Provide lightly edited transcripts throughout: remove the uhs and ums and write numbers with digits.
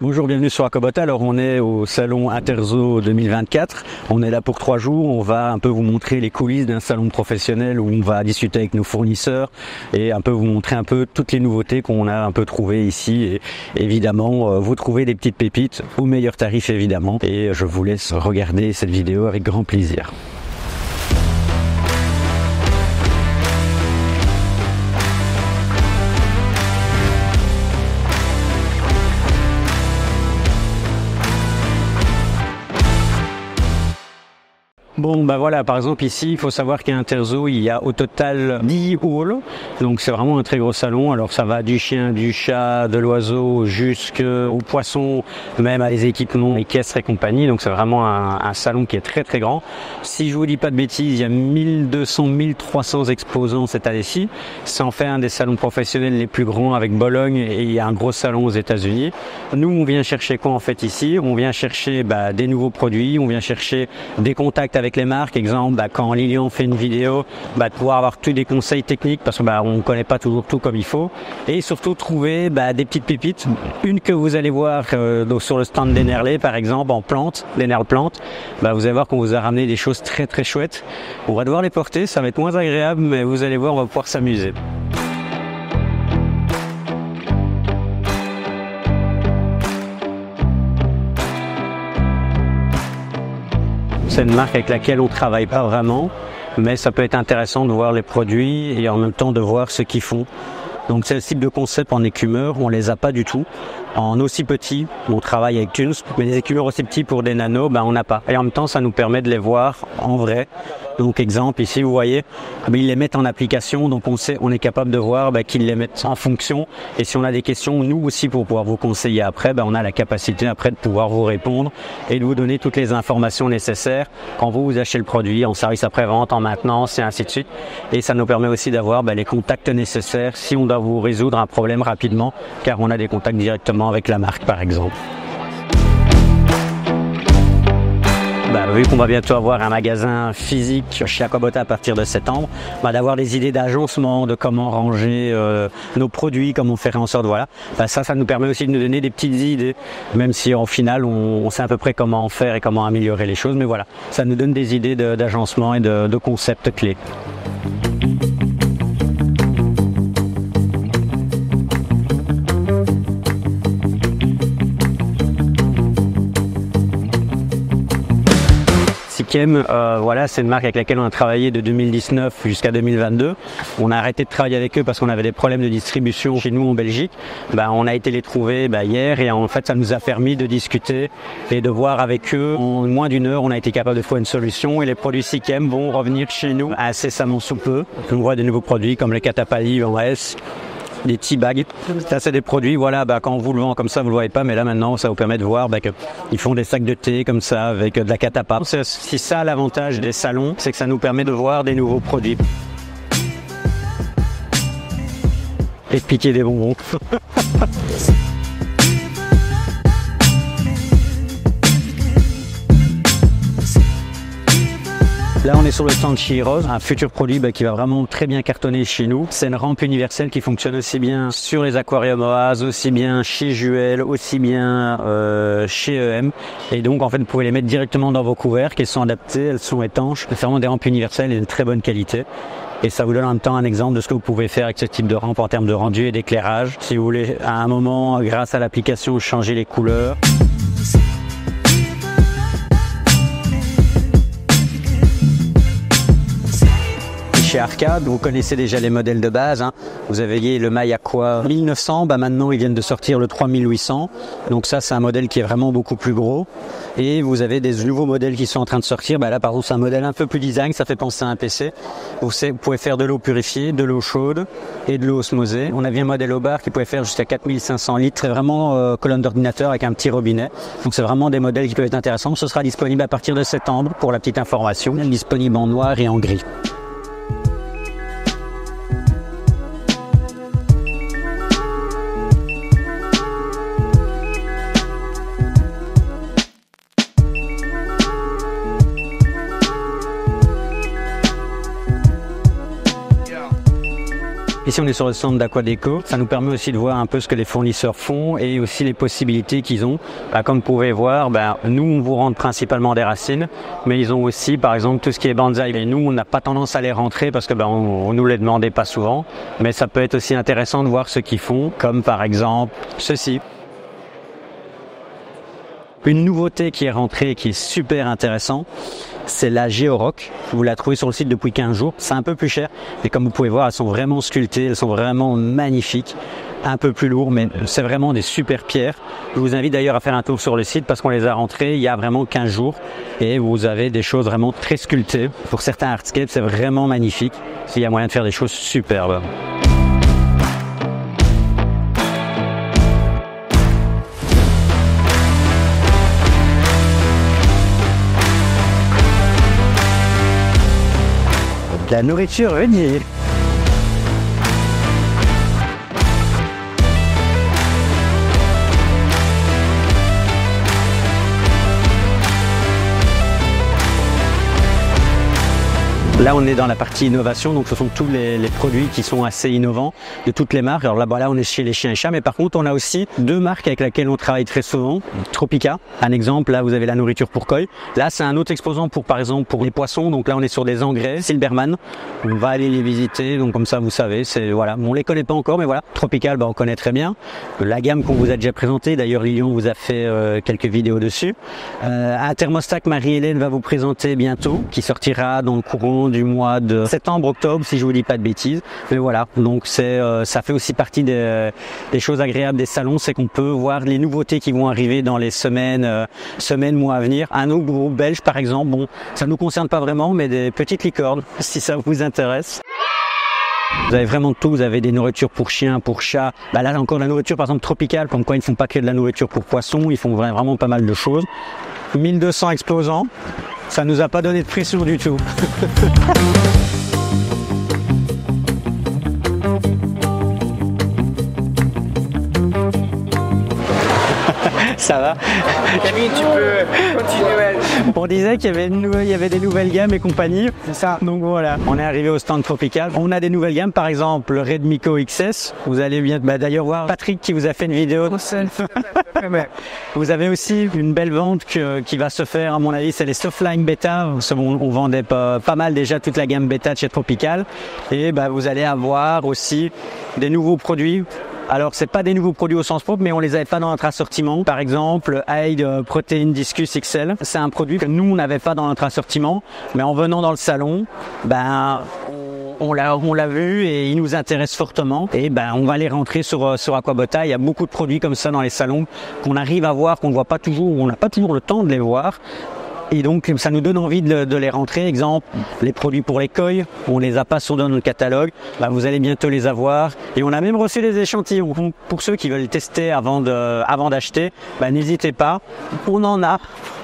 Bonjour, bienvenue sur Akobota. Alors on est au salon Interzo 2024. On est là pour 3 jours. On va un peu vous montrer les coulisses d'un salon professionnel où on va discuter avec nos fournisseurs et un peu vous montrer un peu toutes les nouveautés qu'on a un peu trouvées ici. Et évidemment, vous trouvez des petites pépites au meilleur tarif évidemment. Et je vous laisse regarder cette vidéo avec grand plaisir. Bon, bah voilà, par exemple ici, il faut savoir qu'à Interzo, il y a au total 10 halls. Donc c'est vraiment un très gros salon. Alors ça va du chien, du chat, de l'oiseau, jusqu'aux poissons, même à les équipements équestres et compagnie. Donc c'est vraiment un salon qui est très très grand. Si je vous dis pas de bêtises, il y a 1200-1300 exposants cette année-ci. Ça en fait un des salons professionnels les plus grands avec Bologne et il y a un gros salon aux États-Unis. Nous, on vient chercher quoi en fait ici? On vient chercher des nouveaux produits, on vient chercher des contacts avec les marques, exemple quand Lilian fait une vidéo, de pouvoir avoir tous des conseils techniques parce que on ne connaît pas toujours tout comme il faut, et surtout trouver des petites pépites. Une que vous allez voir sur le stand d'Enerley par exemple en plantes, l'Enerl plante, vous allez voir qu'on vous a ramené des choses très très chouettes. On va devoir les porter, ça va être moins agréable, mais vous allez voir, on va pouvoir s'amuser. C'est une marque avec laquelle on ne travaille pas vraiment, mais ça peut être intéressant de voir les produits et en même temps de voir ce qu'ils font. Donc c'est le type de concept en écumeur, on les a pas du tout. En aussi petit, on travaille avec Tunes, mais les écumeurs aussi petits pour des nanos, on n'a pas. Et en même temps, ça nous permet de les voir en vrai. Donc exemple, ici vous voyez, ils les mettent en application, donc on est capable de voir qu'ils les mettent en fonction. Et si on a des questions, nous aussi pour pouvoir vous conseiller après, on a la capacité après de pouvoir vous répondre et de vous donner toutes les informations nécessaires quand vous achetez le produit, en service après-vente, en maintenance et ainsi de suite. Et ça nous permet aussi d'avoir les contacts nécessaires si on doit vous résoudre un problème rapidement, car on a des contacts directement avec la marque par exemple. Vu qu'on va bientôt avoir un magasin physique chez Akobota à partir de septembre, d'avoir des idées d'agencement, de comment ranger nos produits, comment faire en sorte, ça nous permet aussi de nous donner des petites idées, même si au final on sait à peu près comment en faire et comment améliorer les choses, mais ça nous donne des idées d'agencement et de concepts clés. C'est une marque avec laquelle on a travaillé de 2019 jusqu'à 2022. On a arrêté de travailler avec eux parce qu'on avait des problèmes de distribution chez nous en Belgique. On a été les trouver hier et en fait ça nous a permis de discuter et de voir avec eux. En moins d'une heure, on a été capable de trouver une solution et les produits Sikem vont revenir chez nous incessamment sous peu. On voit de nouveaux produits comme le Catapali en S. Des tea bags, ça c'est des produits, quand on vous le vend comme ça vous le voyez pas, mais là maintenant ça vous permet de voir qu'ils font des sacs de thé comme ça avec de la catapa. C'est ça l'avantage des salons, c'est que ça nous permet de voir des nouveaux produits. Et de piquer des bonbons. Là, on est sur le stand chez Heroes, un futur produit qui va vraiment très bien cartonner chez nous. C'est une rampe universelle qui fonctionne aussi bien sur les aquariums Oase, aussi bien chez Juel, aussi bien chez EM. Et donc, en fait, vous pouvez les mettre directement dans vos couverts, qu'elles sont adaptées, elles sont étanches. C'est vraiment des rampes universelles et de très bonne qualité. Et ça vous donne en même temps un exemple de ce que vous pouvez faire avec ce type de rampe en termes de rendu et d'éclairage. Si vous voulez, à un moment, grâce à l'application, changer les couleurs. Chez Arcade, vous connaissez déjà les modèles de base. Vous avez le My Aqua 1900, maintenant ils viennent de sortir le 3800. Donc ça c'est un modèle qui est vraiment beaucoup plus gros. Et vous avez des nouveaux modèles qui sont en train de sortir. Là par contre c'est un modèle un peu plus design, ça fait penser à un PC. Vous pouvez faire de l'eau purifiée, de l'eau chaude et de l'eau osmosée. On avait un modèle au bar qui pouvait faire jusqu'à 4500 litres. C'est vraiment colonne d'ordinateur avec un petit robinet. Donc c'est vraiment des modèles qui peuvent être intéressants. Ce sera disponible à partir de septembre pour la petite information. Disponible en noir et en gris. Ici on est sur le stand d'Aquadeco, ça nous permet aussi de voir un peu ce que les fournisseurs font et aussi les possibilités qu'ils ont. Comme vous pouvez voir, nous on vous rentre principalement des racines, mais ils ont aussi par exemple tout ce qui est bonsaï. Et nous on n'a pas tendance à les rentrer parce que on nous les demandait pas souvent, mais ça peut être aussi intéressant de voir ce qu'ils font, comme par exemple ceci. Une nouveauté qui est rentrée et qui est super intéressant, c'est la Géorock. Vous la trouvez sur le site depuis 15 jours. C'est un peu plus cher, mais comme vous pouvez voir, elles sont vraiment sculptées, elles sont vraiment magnifiques. Un peu plus lourd, mais c'est vraiment des super pierres. Je vous invite d'ailleurs à faire un tour sur le site parce qu'on les a rentrées il y a vraiment 15 jours et vous avez des choses vraiment très sculptées. Pour certains hardscapes, c'est vraiment magnifique. Il y a moyen de faire des choses superbes. La nourriture venue. Là, on est dans la partie innovation, donc ce sont tous les produits qui sont assez innovants de toutes les marques. Alors là, on est chez les chiens et chats, mais par contre, on a aussi deux marques avec lesquelles on travaille très souvent. Tropica, un exemple, là, vous avez la nourriture pour koi. Là, c'est un autre exposant pour, par exemple, pour les poissons. Donc là, on est sur des engrais. Silberman, on va aller les visiter. Donc comme ça, vous savez, voilà. On les connaît pas encore, mais voilà. Tropical, on connaît très bien. La gamme qu'on vous a déjà présentée. D'ailleurs, Lilian vous a fait quelques vidéos dessus. Un thermostat que Marie-Hélène va vous présenter bientôt, qui sortira dans le courant du mois de septembre-octobre, si je vous dis pas de bêtises. Mais voilà, donc ça fait aussi partie des choses agréables des salons, c'est qu'on peut voir les nouveautés qui vont arriver dans les semaines, mois à venir. Un autre groupe belge, par exemple, ça nous concerne pas vraiment, mais des petites licornes, si ça vous intéresse. Vous avez vraiment tout, vous avez des nourritures pour chiens, pour chats. Là encore la nourriture par exemple tropicale, comme quoi ils ne font pas que de la nourriture pour poissons, ils font vraiment pas mal de choses. 1200 explosants, ça nous a pas donné de pression du tout. Ça va. Camille, tu peux continuer. On disait qu'il y avait des nouvelles gammes et compagnie. C'est ça. Donc voilà, on est arrivé au stand tropical. On a des nouvelles gammes, par exemple le Redmico XS. Vous allez bien d'ailleurs voir Patrick qui vous a fait une vidéo. Vous avez aussi une belle vente qui va se faire, à mon avis, c'est les Softline Beta. On vendait pas mal déjà toute la gamme Beta de chez Tropical. Et vous allez avoir aussi des nouveaux produits. Alors, c'est pas des nouveaux produits au sens propre, mais on les avait pas dans notre assortiment. Par exemple, Hyde Protein Discus XL. C'est un produit que nous, on n'avait pas dans notre assortiment. Mais en venant dans le salon, on l'a vu et il nous intéresse fortement. Et on va les rentrer sur Aquabota. Il y a beaucoup de produits comme ça dans les salons qu'on arrive à voir, qu'on ne voit pas toujours, on n'a pas toujours le temps de les voir. Et donc, ça nous donne envie de les rentrer. Exemple, les produits pour les koi, on les a pas sur notre catalogue. Vous allez bientôt les avoir. Et on a même reçu des échantillons. Pour ceux qui veulent tester avant d'acheter, n'hésitez pas. On en a.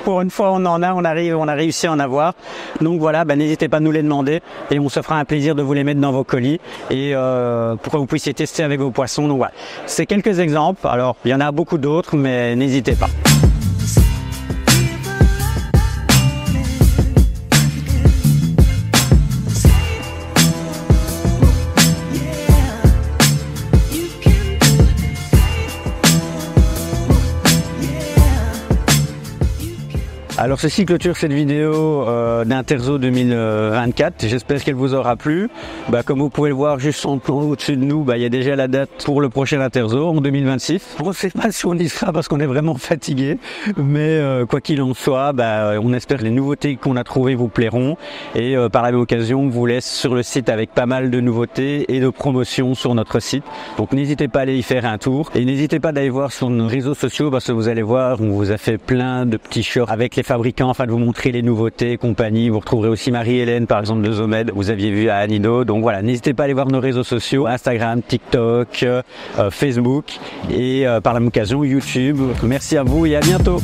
Pour une fois, on a réussi à en avoir. Donc voilà, n'hésitez pas à nous les demander. Et on se fera un plaisir de vous les mettre dans vos colis. Et pour que vous puissiez tester avec vos poissons. Donc voilà. C'est quelques exemples. Alors, il y en a beaucoup d'autres, mais n'hésitez pas. Alors ceci clôture cette vidéo d'Interzo 2024, j'espère qu'elle vous aura plu. Comme vous pouvez le voir juste en plan au-dessus de nous, il y a déjà la date pour le prochain Interzo en 2026. On ne sait pas si on y sera parce qu'on est vraiment fatigué, mais quoi qu'il en soit, on espère que les nouveautés qu'on a trouvées vous plairont. Et par la même occasion, on vous laisse sur le site avec pas mal de nouveautés et de promotions sur notre site. Donc n'hésitez pas à aller y faire un tour. Et n'hésitez pas d'aller voir sur nos réseaux sociaux parce que vous allez voir, on vous a fait plein de petits shorts avec les fabricants afin de vous montrer les nouveautés et compagnie. Vous retrouverez aussi Marie-Hélène par exemple de Zomed, vous aviez vu à Anido. Donc voilà, n'hésitez pas à aller voir nos réseaux sociaux, Instagram, TikTok, Facebook et par la même occasion YouTube. Merci à vous et à bientôt.